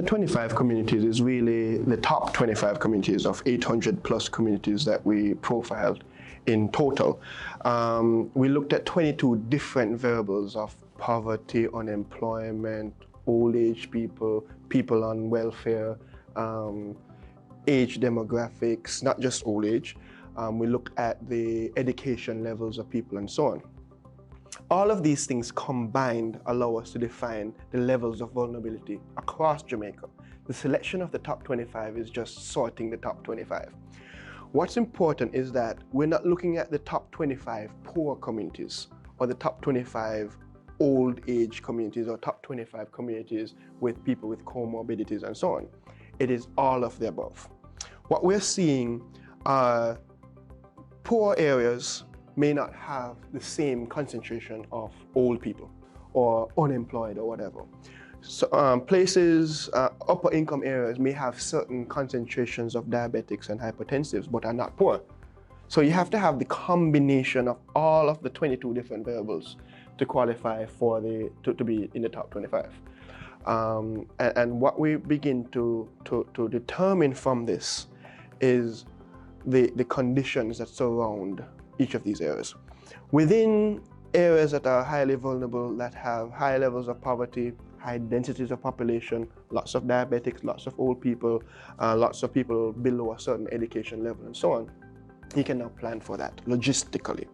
25 communities is really the top 25 communities of 800 plus communities that we profiled in total. We looked at 22 different variables of poverty, unemployment, old age people, people on welfare, age demographics, not just old age. We looked at the education levels of people and so on. All of these things combined allow us to define the levels of vulnerability across Jamaica. The selection of the top 25 is just sorting the top 25. What's important is that we're not looking at the top 25 poor communities or the top 25 old age communities or top 25 communities with people with comorbidities and so on. It is all of the above. What we're seeing are poor areas may not have the same concentration of old people or unemployed or whatever. So places, upper income areas may have certain concentrations of diabetics and hypertensives but are not poor. So you have to have the combination of all of the 22 different variables to qualify for to be in the top 25. And what we begin to determine from this is the conditions that surround each of these areas. Within areas that are highly vulnerable, that have high levels of poverty, high densities of population, lots of diabetics, lots of old people, lots of people below a certain education level and so on, you can now plan for that logistically.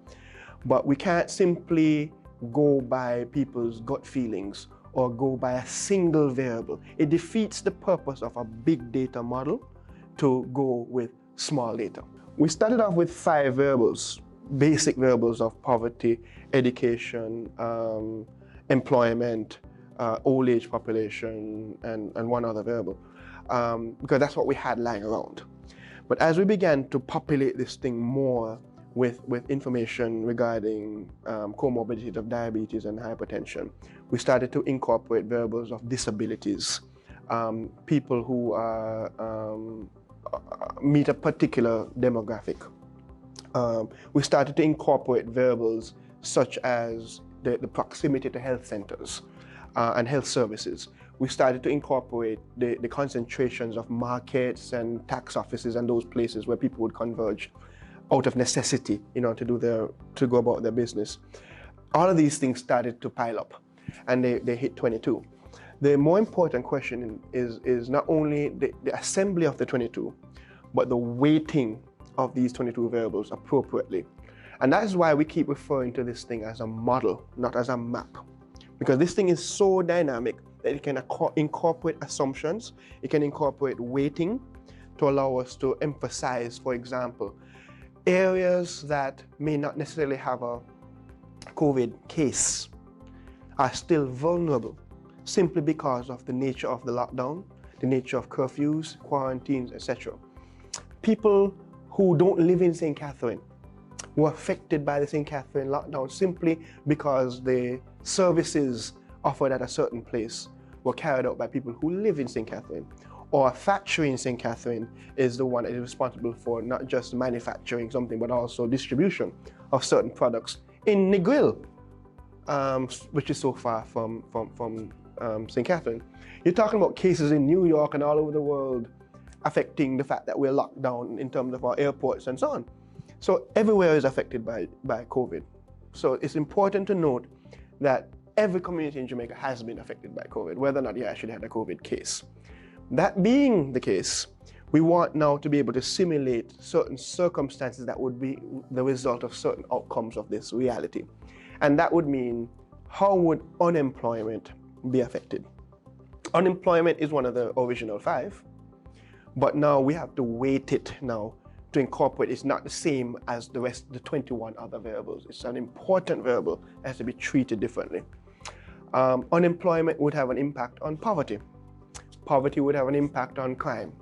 But we can't simply go by people's gut feelings or go by a single variable. It defeats the purpose of a big data model to go with small data. We started off with 5 variables, basic variables of poverty, education, employment, old age population, and one other variable, because that's what we had lying around. But as we began to populate this thing more with information regarding comorbidities of diabetes and hypertension, we started to incorporate variables of disabilities, people who meet a particular demographic. We started to incorporate variables such as the proximity to health centers and health services. We started to incorporate the concentrations of markets and tax offices and those places where people would converge out of necessity, to go about their business. All of these things started to pile up, and they hit 22. The more important question is not only the assembly of the 22, but the weighting of these 22 variables appropriately. And that is why we keep referring to this thing as a model, not as a map. Because this thing is so dynamic that it can incorporate assumptions, it can incorporate weighting to allow us to emphasize, for example, areas that may not necessarily have a COVID case are still vulnerable simply because of the nature of the lockdown, the nature of curfews, quarantines, etc. People who don't live in St. Catherine were affected by the St. Catherine lockdown simply because the services offered at a certain place were carried out by people who live in St. Catherine. Or a factory in St. Catherine is the one that is responsible for not just manufacturing something, but also distribution of certain products in Negril, which is so far from St. Catherine. You're talking about cases in New York and all over the world affecting the fact that we're locked down in terms of our airports and so on. So everywhere is affected by COVID. So it's important to note that every community in Jamaica has been affected by COVID, whether or not you actually had a COVID case. That being the case, we want now to be able to simulate certain circumstances that would be the result of certain outcomes of this reality. And that would mean, how would unemployment be affected? Unemployment is one of the original 5, but now we have to weight it now to incorporate. It's not the same as the rest, the 21 other variables. It's an important variable that has to be treated differently. Unemployment would have an impact on poverty. Poverty would have an impact on crime.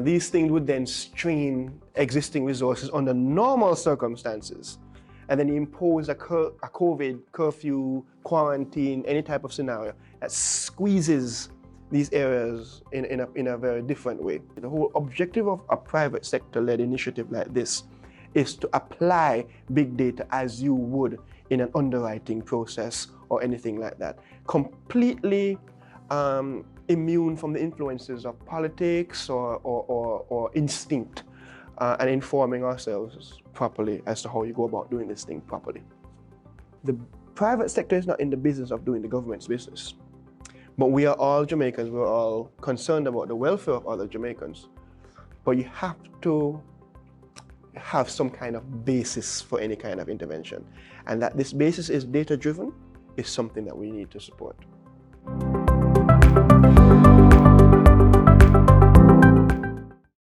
These things would then strain existing resources under normal circumstances, and then impose a COVID curfew, quarantine, any type of scenario that squeezes these areas in a very different way. The whole objective of a private sector-led initiative like this is to apply big data as you would in an underwriting process or anything like that. Completely immune from the influences of politics or instinct, and informing ourselves properly as to how you go about doing this thing properly. The private sector is not in the business of doing the government's business, but we are all Jamaicans, we're all concerned about the welfare of other Jamaicans, but you have to have some kind of basis for any kind of intervention, and that this basis is data-driven is something that we need to support.